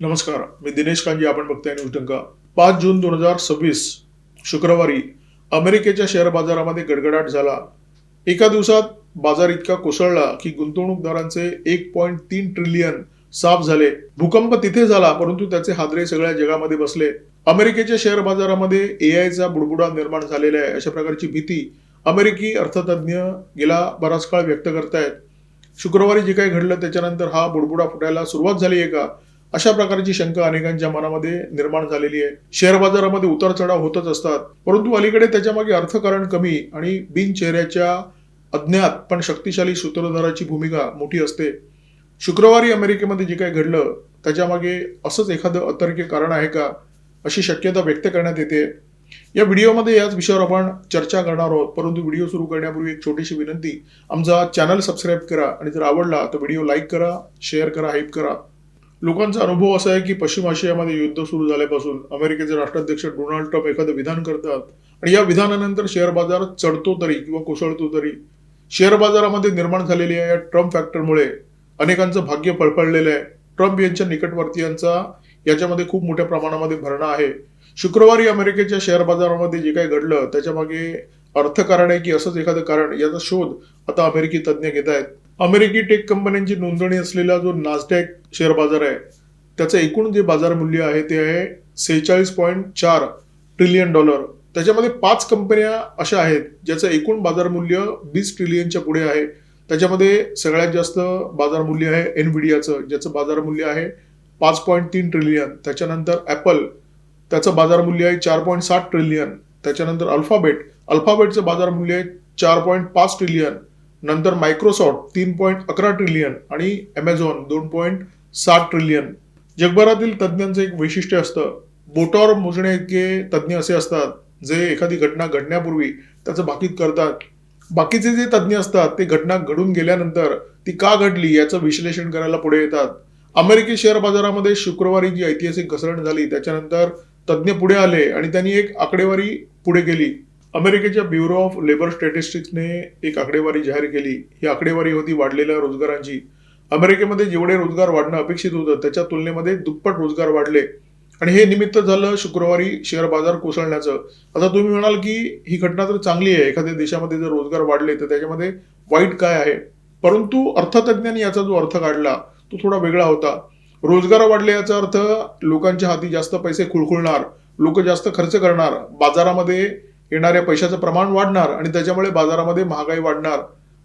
नमस्कार, मी दिनेश कांजी. आपण बघताय न्यूज डंका. 5 जून 2026 शुक्रवारी अमेरिकेच्या शेअर बाजारामध्ये गडगडाट झाला. एका दिवसात बाजार इतका कोसळला की गुंतवणूकदारांचे 1.3 ट्रिलियन साफ झाले. भूकंप तिथे झाला, परंतु त्याचे हादरे सगळ्या जगामध्ये बसले. अमेरिकेच्या शेअर बाजारामध्ये एआयचा बुडबुडा निर्माण झालेला आहे, अशा प्रकारची भीती अमेरिकी अर्थतज्ञ गेला बराच काळ व्यक्त करतायत. शुक्रवारी जे काही घडलं त्याच्यानंतर हा बुडबुडा फुटायला सुरुवात झाली आहे का, अशा प्रकारची शंका अनेकांच्या मनामध्ये निर्माण झालेली आहे. शेअर बाजारामध्ये उतार चढाव होतच असतात, परंतु अलीकडे त्याच्यामागे अर्थकारण कमी आणि बिनचेहऱ्याच्या अज्ञात पण शक्तिशाली सूत्रधाराची भूमिका मोठी असते. शुक्रवारी अमेरिकेमध्ये जे काही घडलं त्याच्यामागे असंच एखादं अतर्क्य कारण आहे का, अशी शक्यता व्यक्त करण्यात येते. या व्हिडिओमध्ये याच विषयावर आपण चर्चा करणार आहोत, परंतु व्हिडिओ सुरू करण्यापूर्वी एक छोटीशी विनंती. आमचा चॅनल सबस्क्राईब करा आणि जर आवडला तर व्हिडिओ लाईक करा, शेअर करा, हाईप करा. लोकांचा अनुभव असा आहे की पश्चिम आशियामध्ये युद्ध सुरू झाल्यापासून अमेरिकेचे राष्ट्राध्यक्ष डोनाल्ड ट्रम्प एखादं विधान करतात आणि या विधानानंतर शेअर बाजार चढतो तरी किंवा कोसळतो तरी. शेअर बाजारामध्ये निर्माण झालेल्या या ट्रम्प फॅक्टरमुळे अनेकांचं भाग्य फळफळलेलं आहे. ट्रम्प यांच्या निकटवर्तीयांचा याच्यामध्ये खूप मोठ्या प्रमाणामध्ये भरणा आहे. शुक्रवारी अमेरिकेच्या शेअर बाजारामध्ये जे काही घडलं त्याच्यामागे अर्थकारण आहे की असंच एखादं कारण, याचा शोध आता अमेरिकी तज्ज्ञ घेत आहेत. अमेरिकी टेक कंपन्यांची नोंदणी असलेला जो नासडॅक शेअर बाजार आहे त्याचं एकूण जे बाजार मूल्य आहे ते आहे $46.4 ट्रिलियन. त्याच्यामध्ये 5 कंपन्या अशा आहेत ज्याचं एकूण बाजार मूल्य 20 ट्रिलियनच्या पुढे आहे. त्याच्यामध्ये सगळ्यात जास्त बाजार मूल्य आहे एनव्हिडियाचं, ज्याचं बाजार मूल्य आहे 5.3 ट्रिलियन. त्याच्यानंतर ॲपल, त्याचं बाजार मूल्य आहे 4.7 ट्रिलियन. त्याच्यानंतर अल्फाबेटचं बाजार मूल्य आहे 4.5 ट्रिलियन. नंतर मायक्रोसॉफ्ट 3.11 ट्रिलियन आणि अमेझॉन 2.7 ट्रिलियन. जगभरातील तज्ज्ञांचं एक वैशिष्ट्य असतं, बोटावर मोजणे इतके तज्ज्ञ असे असतात जे एखादी घटना घडण्यापूर्वी त्याचं भाकीत करतात. बाकीचे जे तज्ज्ञ असतात ते घटना घडून गेल्यानंतर ती का घडली याचं विश्लेषण करायला पुढे येतात. अमेरिकी शेअर बाजारामध्ये शुक्रवारी जी ऐतिहासिक घसरण झाली त्याच्यानंतर तज्ज्ञ पुढे आले आणि त्यांनी एक आकडेवारी पुढे केली. अमेरिकेच्या ब्युरो ऑफ लेबर स्टॅटिस्टिक्सने एक आकडेवारी जाहीर केली. ही आकडेवारी होती वाढलेल्या रोजगारांची. अमेरिकेमध्ये जेवढे रोजगार वाढणं अपेक्षित होतं त्याच्या तुलनेमध्ये दुप्पट रोजगार वाढले आणि हे निमित्त झालं शुक्रवारी शेअर बाजार कोसळण्याचं. आता तुम्ही म्हणाल की ही घटना तर चांगली आहे, एखाद्या देशामध्ये जर रोजगार वाढले तर त्याच्यामध्ये वाईट काय आहे, परंतु अर्थतज्ञांनी याचा जो अर्थ काढला तो थोडा वेगळा होता. रोजगार वाढले याचा अर्थ लोकांच्या हाती जास्त पैसे खुळखुळणार, लोक जास्त खर्च करणार, बाजारामध्ये येणाऱ्या पैशाचं प्रमाण वाढणार आणि त्याच्यामुळे बाजारामध्ये महागाई वाढणार.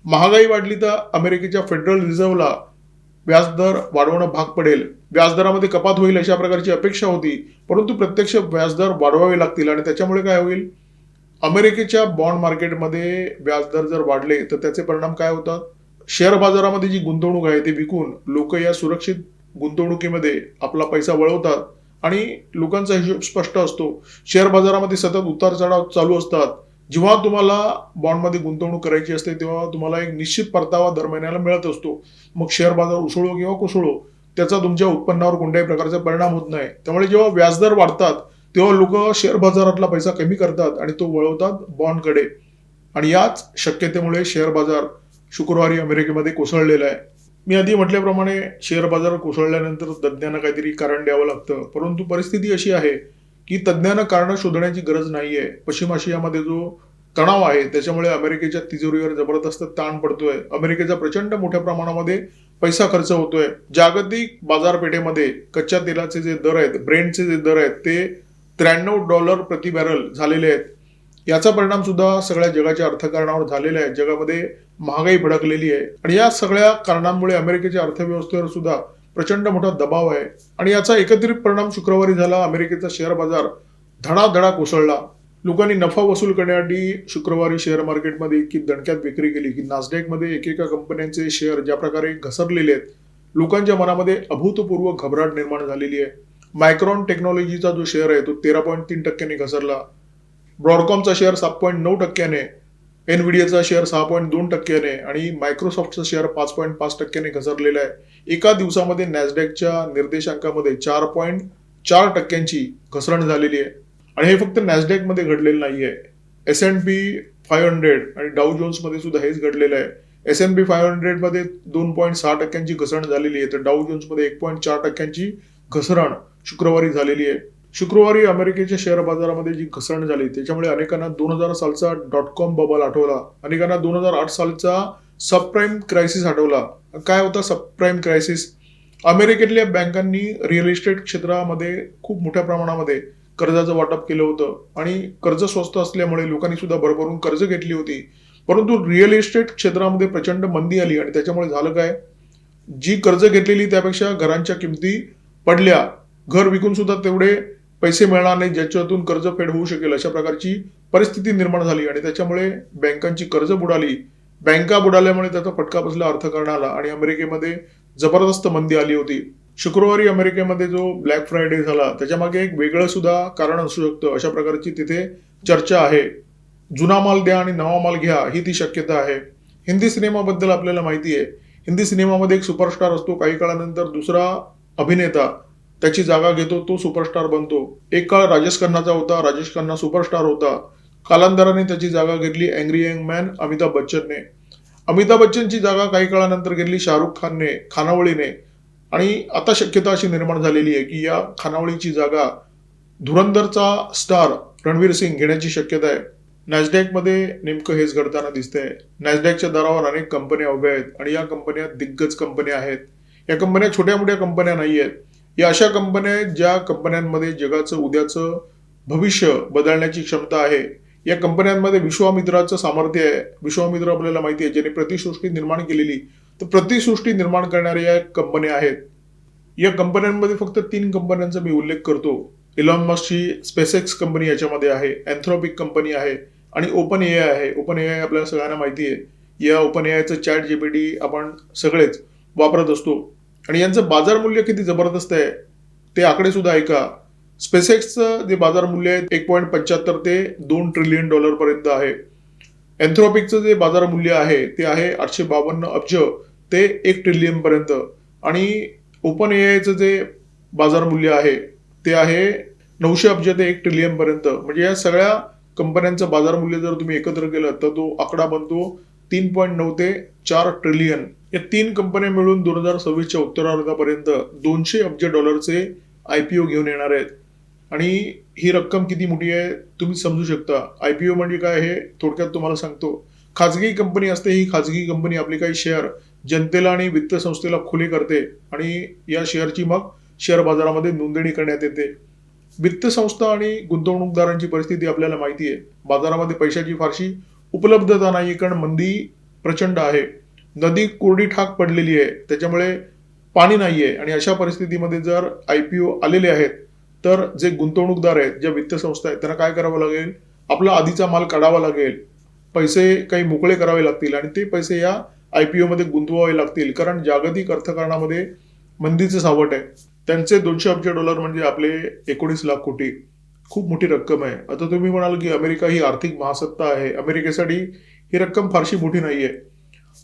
महागाई वाढली तर अमेरिकेच्या फेडरल रिझर्व्हला व्याजदर वाढवणं भाग पडेल, व्याजदरामध्ये कपात होईल अशा प्रकारची अपेक्षा होती, परंतु प्रत्यक्ष व्याजदर वाढवावे लागतील आणि त्याच्यामुळे काय होईल, अमेरिकेच्या बॉन्ड मार्केटमध्ये व्याजदर जर वाढले तर त्याचे परिणाम काय होतात. शेअर बाजारामध्ये जी गुंतवणूक आहे ती विकून लोक या सुरक्षित गुंतवणुकीमध्ये आपला पैसा वळवतात आणि लोकांचा हिशोब स्पष्ट असतो. शेअर बाजारामध्ये सतत उतार चढाव चालू असतात. जेव्हा तुम्हाला बॉन्डमध्ये गुंतवणूक करायची असते तेव्हा तुम्हाला एक निश्चित परतावा दर महिन्याला मिळत असतो. मग शेअर बाजार उसळो किंवा कोसळो त्याचा तुमच्या उत्पन्नावर कोणत्याही प्रकारचा परिणाम होत नाही. त्यामुळे जेव्हा व्याजदर वाढतात तेव्हा लोक शेअर बाजारातला पैसा कमी करतात आणि तो वळवतात बॉन्डकडे आणि याच शक्यतेमुळे शेअर बाजार शुक्रवारी अमेरिकेमध्ये कोसळलेला आहे. मी आधी म्हटल्याप्रमाणे शेअर बाजार कोसळल्यानंतर तज्ज्ञांना काहीतरी कारण द्यावं लागतं, परंतु परिस्थिती अशी आहे की तज्ज्ञांना कारण शोधण्याची गरज नाहीये. पश्चिम आशियामध्ये जो तणाव आहे त्याच्यामुळे अमेरिकेच्या तिजोरीवर जबरदस्त ताण पडतोय. अमेरिकेचा प्रचंड मोठ्या प्रमाणामध्ये पैसा खर्च होतोय. जागतिक बाजारपेठेमध्ये कच्च्या तेलाचे जे दर आहेत, ब्रेंटचे जे दर आहेत ते $93 प्रति बॅरल झालेले आहेत. याचा परिणाम सुद्धा सगळ्या जगाच्या अर्थकारणावर झालेला आहे. जगामध्ये महागाई भडकलेली आहे आणि या सगळ्या कारणांमुळे अमेरिकेच्या अर्थव्यवस्थेवर सुद्धा प्रचंड मोठा दबाव आहे आणि याचा एकत्रित परिणाम शुक्रवारी झाला. अमेरिकेचा शेअर बाजार धडाधडा कोसळला. लोकांनी नफा वसूल करण्यासाठी शुक्रवारी शेअर मार्केटमध्ये इतकी दणक्यात विक्री केली की नासडॅकमध्ये एकेका कंपन्यांचे शेअर ज्या प्रकारे घसरलेले आहेत, लोकांच्या मनामध्ये अभूतपूर्व घबराट निर्माण झालेली आहे. मायक्रॉन टेक्नॉलॉजीचा जो शेअर आहे तो 13.3% घसरला. ब्रॉडकॉमचा शेअर 7.9%, एनव्हिडियाचा शेअर 6.2% आणि मायक्रोसॉफ्टचा शेअर 5.5% घसरलेला आहे. एका दिवसामध्ये नॅसडॅकच्या निर्देशांकामध्ये 4.4% घसरण झालेली आहे आणि हे फक्त नॅसडॅकमध्ये घडलेलं नाहीये. S&P 500 आणि डाऊ जोन्समध्ये सुद्धा हेच घडलेलं आहे. S&P 500 मध्ये 2.6% घसरण झालेली आहे तर डाऊ जोन्समध्ये 1.4% घसरण शुक्रवारी झालेली आहे. शुक्रवारी अमेरिकेच्या शेअर बाजारामध्ये जी घसरण झाली त्याच्यामुळे अनेकांना 2000 सालचा .com बबल आठवला. अनेकांना 2008 सालचा सबप्राईम क्रायसिस आठवला. काय होता सबप्राईम क्रायसिस? अमेरिकेतल्या बँकांनी रिअल इस्टेट क्षेत्रामध्ये खूप मोठ्या प्रमाणामध्ये कर्जाचं वाटप केलं होतं आणि कर्ज स्वस्त असल्यामुळे लोकांनी सुद्धा भरभरून कर्ज घेतली होती. परंतु रिअल इस्टेट क्षेत्रामध्ये प्रचंड मंदी आली आणि त्याच्यामुळे झालं काय? जी कर्ज घेतलेली त्यापेक्षा घरांच्या किमती पडल्या. घर विकून सुद्धा तेवढे पैसे मिळणार नाही ज्याच्यातून कर्ज फेड होऊ शकेल अशा प्रकारची परिस्थिती निर्माण झाली आणि त्याच्यामुळे बँकांची कर्ज बुडाली. बँका बुडाल्यामुळे त्याचा फटका बसला अर्थकारणाला आणि अमेरिकेमध्ये जबरदस्त मंदी आली होती. शुक्रवारी अमेरिकेमध्ये जो ब्लॅक फ्रायडे झाला त्याच्यामागे एक वेगळं सुद्धा कारण असू शकतं अशा प्रकारची तिथे चर्चा आहे. जुना माल द्या आणि नवा माल घ्या ही ती शक्यता आहे. हिंदी सिनेमाबद्दल आपल्याला माहिती आहे. हिंदी सिनेमामध्ये एक सुपरस्टार असतो. काही काळानंतर दुसरा अभिनेता त्याची जागा घेतो, तो सुपरस्टार बनतो. एक काळ राजेश खन्नाचा होता. राजेश खन्ना सुपरस्टार होता. कालांतराने त्याची जागा घेतली अँग्री यंग मॅन अमिताभ बच्चनने. अमिताभ बच्चनची जागा काही काळानंतर घेतली शाहरुख खानने, खानावळीने. आणि आता शक्यता अशी निर्माण झालेली आहे की या खानावळीची जागा धुरंधरचा स्टार रणवीर सिंग घेण्याची शक्यता आहे. नॅसडॅकमध्ये नेमकं हेच घडताना दिसतंय. नॅसडॅकच्या दरावर अनेक कंपन्या उभ्या आहेत आणि या कंपन्या दिग्गज कंपन्या आहेत. या कंपन्या छोट्या मोठ्या कंपन्या नाही आहेत. या अशा कंपन्या आहेत ज्या कंपन्यांमध्ये जगाचं उद्याचं भविष्य बदलण्याची क्षमता आहे. या कंपन्यांमध्ये विश्वामित्राचं सामर्थ्य आहे. विश्वामित्र आपल्याला माहिती आहे ज्याने प्रतिसृष्टी निर्माण केलेली. तर प्रतिसृष्टी निर्माण करणाऱ्या या कंपन्या आहेत. या कंपन्यांमध्ये फक्त 3 कंपन्यांचा मी उल्लेख करतो. इलॉन मस्कची स्पेसएक्स कंपनी याच्यामध्ये आहे, अँथ्रोपिक कंपनी आहे आणि ओपन एआय आहे. ओपन एआय आपल्याला सगळ्यांना माहिती आहे. या ओपन एआयचं चॅट जीपीटी आपण सगळेच वापरत असतो आणि यांचं बाजार मूल्य किती जबरदस्त आहे ते आकडे सुद्धा ऐका. स्पेसएक्सचं जे बाजार मूल्य आहे 1.75 ते $2 ट्रिलियन पर्यंत आहे. अँथ्रोपिकचं जे बाजार मूल्य आहे ते आहे 852 अब्ज ते 1 ट्रिलियन पर्यंत आणि ओपन एआयचं जे बाजार मूल्य आहे ते आहे 900 अब्ज ते 1 ट्रिलियन पर्यंत. म्हणजे या सगळ्या कंपन्यांचं बाजार मूल्य जर तुम्ही एकत्र केलं तर तो आकडा बनतो 3.9 ते 4 ट्रिलियन. या 3 कंपन्या मिळून 2026च्या उत्तरार्धापर्यंत $200 अब्ज IPO घेऊन येणार आहेत. आणि ही रक्कम किती मोठी आहे तुम्ही समजू शकता. IPO म्हणजे काय हे थोडक्यात तुम्हाला सांगतो. खाजगी कंपनी असते. ही खाजगी कंपनी आपले काही शेअर जनतेला आणि वित्त संस्थेला खुले करते आणि या शेअरची मग शेअर बाजारामध्ये नोंदणी करण्यात येते. वित्त संस्था आणि गुंतवणूकदारांची परिस्थिती आपल्याला माहिती आहे. बाजारामध्ये पैशाची फारशी उपलब्धता नाही कारण मंदी प्रचंड आहे. नदी कोरडी ठाक पडलेली आहे. त्याच्यामुळे पाणी नाहीये आणि अशा परिस्थितीमध्ये जर IPO आलेले आहेत तर जे गुंतवणूकदार आहेत, ज्या वित्त संस्था आहेत त्यांना काय करावं लागेल? आपला आधीचा माल काढावा लागेल. पैसे काही मोकळे करावे लागतील आणि ते पैसे या IPO मध्ये गुंतवावे लागतील कारण जागतिक अर्थकारणामध्ये मंदीचं सावट आहे. त्यांचे $200 अब्ज म्हणजे आपले 19 लाख कोटी. खूप मोठी रक्कम आहे. आता तुम्ही म्हणाल की अमेरिका ही आर्थिक महासत्ता आहे. अमेरिकेसाठी ही रक्कम फारशी मोठी नाहीये.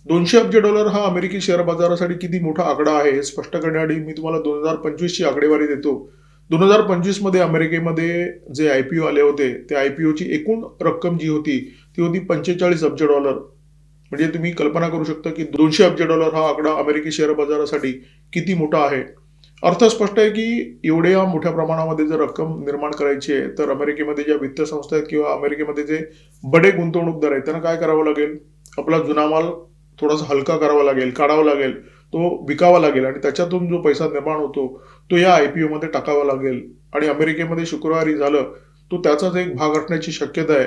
$200 अब्ज हा अमेरिकी शेअर बाजारासाठी किती मोठा आकडा आहे हे स्पष्ट करण्यासाठी मी तुम्हाला 2025 ची आकडेवारी देतो. 2025 मध्ये अमेरिकेमध्ये जे IPO आले होते त्या IPO ची एकूण रक्कम जी होती ती होती $45 अब्ज. म्हणजे तुम्ही कल्पना करू शकता की $200 अब्ज हा आकडा अमेरिकी शेअर बाजारासाठी किती मोठा आहे. अर्थ स्पष्ट आहे की एवढ्या मोठ्या प्रमाणामध्ये जर रक्कम निर्माण करायची आहे तर अमेरिकेमध्ये ज्या वित्त संस्था आहेत किंवा अमेरिकेमध्ये जे बडे गुंतवणूकदार आहेत त्यांना काय करावं लागेल? आपला जुना माल थोडासा हलका करावा लागेल, काढावा लागेल, तो विकावा लागेल आणि त्याच्यातून जो पैसा निर्माण होतो तो या IPO मध्ये टाकावा लागेल. आणि अमेरिकेमध्ये शुक्रवारी झालं तो त्याचाच एक भाग असण्याची शक्यता आहे.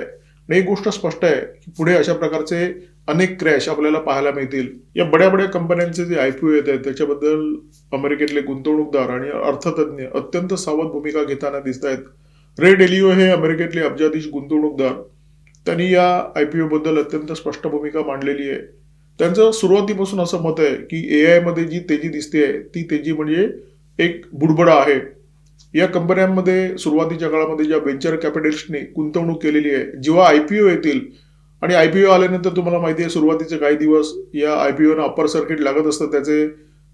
आणि एक गोष्ट स्पष्ट आहे की पुढे अशा प्रकारचे अनेक क्रॅश आपल्याला पाहायला मिळतील. या बड्या कंपन्यांचे जे IPO येत आहेत त्याच्याबद्दल अमेरिकेतले गुंतवणूकदार आणि अर्थतज्ञ अत्यंत सावध भूमिका घेताना दिसत आहेत. रे डेलिओ हे अमेरिकेतले अब्जाधीश गुंतवणूकदार त्यांनी या IPO बद्दल अत्यंत स्पष्ट भूमिका मांडलेली आहे. त्यांचं सुरुवातीपासून असं मत आहे की AI मध्ये जी तेजी दिसते ती तेजी म्हणजे एक बुडबुडा आहे. या कंपन्यांमध्ये सुरुवातीच्या काळामध्ये ज्या व्हेंचर कॅपिटलिस्टने गुंतवणूक केलेली आहे जेव्हा IPO येतील आणि IPO आल्यानंतर तुम्हाला माहिती आहे सुरुवातीचे काही दिवस या IPO ना अप्पर सर्किट लागत असतं. त्याचे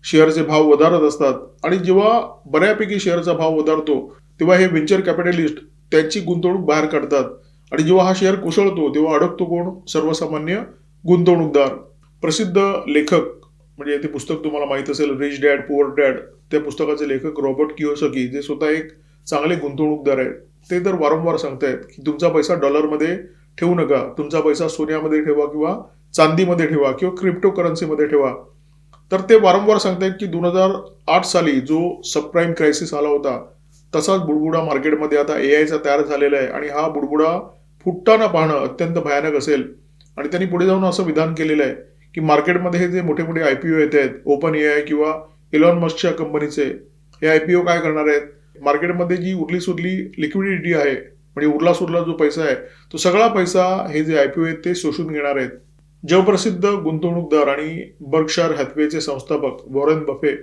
शेअरचे भाव वधारत असतात आणि जेव्हा बऱ्यापैकी शेअरचा भाव वधारतो तेव्हा हे व्हेंचर कॅपिटलिस्ट त्यांची गुंतवणूक बाहेर काढतात आणि जेव्हा हा शेअर कोसळतो तेव्हा अडकतो कोण? सर्वसामान्य गुंतवणूकदार. प्रसिद्ध लेखक म्हणजे ते पुस्तक तुम्हाला माहित असेल, रिच डॅड पुअर डॅड. त्या पुस्तकाचे लेखक रॉबर्ट कियोसाकी, जे स्वतः एक चांगले गुंतवणूकदार आहेत, ते तर वारंवार सांगतायत की तुमचा पैसा डॉलरमध्ये ठेवू नका, तुमचा पैसा सोन्यामध्ये ठेवा किंवा चांदीमध्ये ठेवा किंवा क्रिप्टो करन्सीमध्ये ठेवा. तर ते वारंवार सांगतायत की 2008 साली जो सबप्राईम क्रायसिस आला होता, तसाच बुडबुडा मार्केटमध्ये आता एआयचा तयार झालेला आहे आणि हा बुडबुडा फुटताना पाहणं अत्यंत भयानक असेल. आणि त्यांनी पुढे जाऊन असं विधान केलेलं आहे की मार्केटमध्ये हे जे मोठे मोठे आयपीओ येत आहेत, ओपन एआय किंवा इलॉन मस्कच्या कंपनीचे, हे आयपीओ काय करणार आहेत, मार्केटमध्ये जी उरली सुरली लिक्विडिटी आहे, म्हणजे उरला सुरला जो पैसा आहे, तो सगळा पैसा हे जे आयपीओ आहेत ते शोषून घेणार आहेत. जगप्रसिद्ध गुंतवणूकदार आणि बर्कशायर हॅथवेचे संस्थापक वॉरेन बफे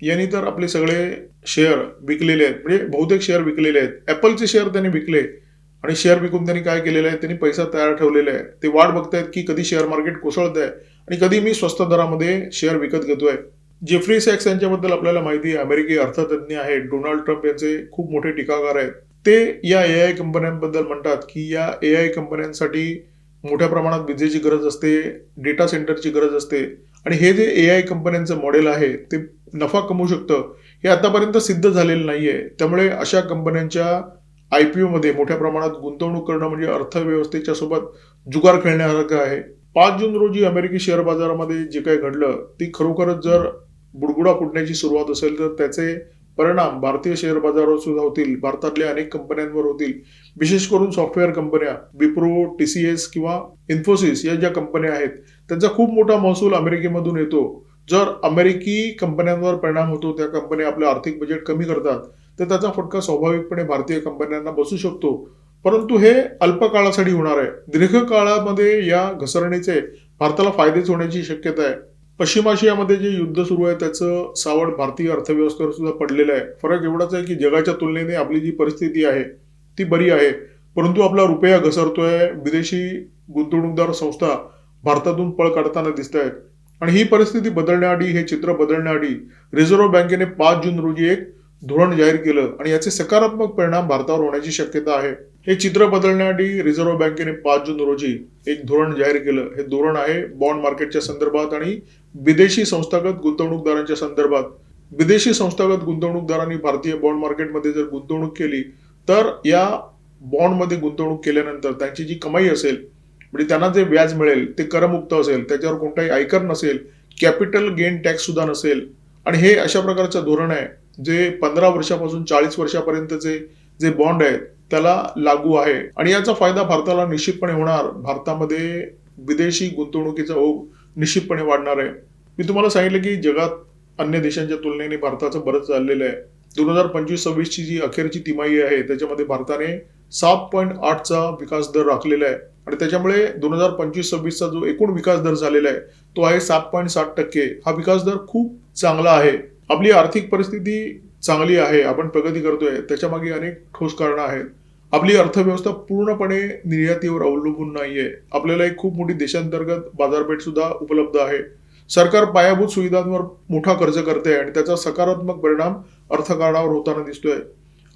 यांनी तर आपले सगळे शेअर विकलेले आहेत, म्हणजे बहुतेक शेअर विकलेले आहेत. ऍपलचे शेअर त्यांनी विकले आणि शेअर विकून त्यांनी काय केलेलं आहे, त्यांनी पैसा तयार ठेवलेला आहे. ते वाट बघतायत की कधी शेअर मार्केट कोसळत आहे आणि कधी मी स्वस्त दरामध्ये शेअर विकत घेतोय. जेफ्री सॅक्स यांच्याबद्दल आपल्याला माहिती आहे, अमेरिकी अर्थतज्ञ आहेत, डोनाल्ड ट्रम्प यांचे खूप मोठे टीकाकार आहेत. ते या एआय कंपन्यांबद्दल म्हणतात की या एआय कंपन्यांसाठी मोठ्या प्रमाणात विजेची गरज असते, डेटा सेंटरची गरज असते आणि हे जे एआय कंपन्यांचं मॉडेल आहे ते नफा कमवू शकतं, हे आतापर्यंत सिद्ध झालेलं नाहीये. त्यामुळे अशा कंपन्यांच्या आयपीओ मध्ये मोठ्या प्रमाणात गुंतवणूक करणं म्हणजे अर्थव्यवस्थेच्या सोबत जुगार खेळण्यासारखं आहे. 5 जून रोजी अमेरिकी शेअर बाजारामध्ये जे काही घडलं, ती खरोखरच जर बुडबुडा फुटण्याची सुरुवात असेल तर त्याचे परिणाम भारतीय शेअर बाजारावर सुद्धा होतील, भारतातल्या अनेक कंपन्यांवर होतील. विशेष करून सॉफ्टवेअर कंपन्या, विप्रो, टीसीएस किंवा इन्फोसिस या ज्या कंपन्या आहेत, त्यांचा खूप मोठा महसूल अमेरिकेमधून येतो. जर अमेरिकी कंपन्यांवर परिणाम होतो, त्या कंपन्या आपलं आर्थिक बजेट कमी करतात, तर त्याचा फटका स्वाभाविकपणे भारतीय कंपन्यांना बसू शकतो. परंतु हे अल्पकाळासाठी होणार आहे. दीर्घकाळामध्ये या घसरणीचे भारताला फायदेच होण्याची शक्यता आहे. पश्चिम आशियामध्ये जे युद्ध सुरू आहे त्याचं सावट भारतीय अर्थव्यवस्थेवर सुद्धा पडलेलं आहे. फरक एवढाच आहे की जगाच्या तुलनेने आपली जी परिस्थिती आहे ती बरी आहे, परंतु आपला रुपया घसरतोय. विदेशी गुंतवणूकदार संस्था भारतातून पळ काढताना दिसत आहेत आणि ही परिस्थिती बदलण्याआधी, हे चित्र बदलण्याआधी रिझर्व्ह बँकेने 5 जून रोजी एक धोरण जाहीर केलं आणि याचे सकारात्मक परिणाम भारतावर होण्याची शक्यता आहे. हे चित्र बदलण्याआधी रिझर्व्ह बँकेने 5 जून रोजी एक धोरण जाहीर केलं. हे धोरण आहे बॉन्ड मार्केटच्या संदर्भात आणि विदेशी संस्थागत गुंतवणूकदारांच्या संदर्भात. विदेशी संस्थागत गुंतवणूकदारांनी भारतीय बॉन्ड मार्केटमध्ये जर गुंतवणूक केली तर या बॉन्डमध्ये गुंतवणूक केल्यानंतर त्यांची जी कमाई असेल, म्हणजे त्यांना जे व्याज मिळेल ते करमुक्त असेल, त्याच्यावर कोणताही आयकर नसेल, कॅपिटल गेन टॅक्स सुद्धा नसेल. आणि हे अशा प्रकारचं धोरण आहे जे 15 वर्षापासून 40 वर्षापर्यंतचे जे बॉन्ड आहेत त्याला लागू आहे आणि याचा फायदा भारताला निश्चितपणे होणार. भारतामध्ये विदेशी गुंतवणुकीचा ओघ निश्चितपणे वाढणार आहे. मी तुम्हाला सांगितलं की जगात अन्य देशांच्या तुलनेने भारताचं बरंच चाललेलं आहे. 2025-26 ची जी अखेरची तिमाही आहे त्याच्यामध्ये भारताने 7.8चा विकास दर राखलेला आहे आणि त्याच्यामुळे 2025-26चा जो एकूण विकास दर झालेला आहे तो आहे 7.7%. हा विकास दर खूप चांगला आहे. आपली आर्थिक परिस्थिती चांगली आहे, आपण प्रगती करतोय, त्याच्या मागे अनेक ठोस कारणं आहेत. आपली अर्थव्यवस्था पूर्णपणे निर्यातीवर अवलंबून नाहीये. आपल्याला एक खूप मोठी देशांतर्गत बाजारपेठ सुद्धा उपलब्ध आहे. सरकार पायाभूत सुविधांवर मोठा खर्च करते आणि त्याचा सकारात्मक परिणाम अर्थकारणावर होताना दिसतोय.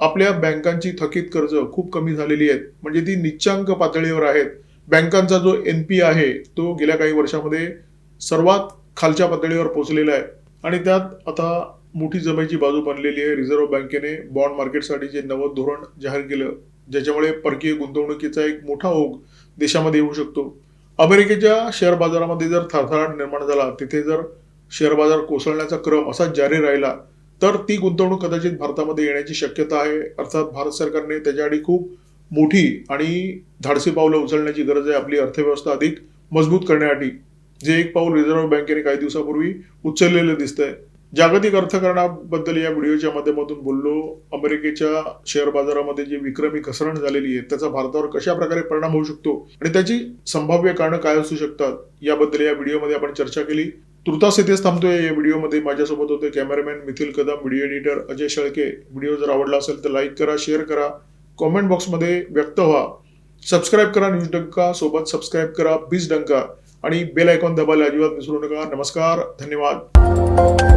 आपल्या बँकांची थकीत कर्ज खूप कमी झालेली आहेत, म्हणजे ती निच्चांक पातळीवर आहेत. बँकांचा जो एनपी आहे तो गेल्या काही वर्षामध्ये सर्वात खालच्या पातळीवर पोहोचलेला आहे आणि त्यात आता मोठी जमेची बाजू बनलेली आहे. रिझर्व्ह बँकेने बॉन्ड मार्केटसाठी जे नवं धोरण जाहीर केलं, ज्याच्यामुळे परकीय गुंतवणुकीचा एक मोठा ओघ देशामध्ये येऊ शकतो. अमेरिकेच्या शेअर बाजारामध्ये जर थरथराट निर्माण झाला, तिथे जर शेअर बाजार कोसळण्याचा क्रम असाच जारी राहिला तर ती गुंतवणूक कदाचित भारतामध्ये येण्याची शक्यता आहे. अर्थात भारत सरकारने त्याच्याआधी खूप मोठी आणि धाडसी पावलं उचलण्याची गरज आहे आपली अर्थव्यवस्था अधिक मजबूत करण्यासाठी, जे एक पाऊल रिझर्व्ह बँकेने काही दिवसापूर्वी उचललेलं दिसतंय. जागतिक अर्थकारणाबद्दल या व्हिडिओच्या माध्यमातून बोललो. अमेरिकेच्या शेअर बाजारामध्ये जी विक्रमी घसरण झालेली आहे त्याचा भारतावर कशा प्रकारे परिणाम होऊ शकतो आणि त्याची संभाव्य कारणं काय असू शकतात याबद्दल या व्हिडिओमध्ये आपण चर्चा केली. तुर्तास इथेच थांबतोय. या व्हिडिओमध्ये माझ्यासोबत होते cameraman methyl Kadam, video editor Ajay Shelke. Video जर आवडला असेल तर लाईक करा, शेअर करा, कॉमेंट बॉक्समध्ये व्यक्त व्हा. सबस्क्राईब करा न्यूज डंका, सोबत सबस्क्राईब करा बीज डंका आणि बेल आयकॉन दाबायला अजिबात विसरू नका. नमस्कार, धन्यवाद.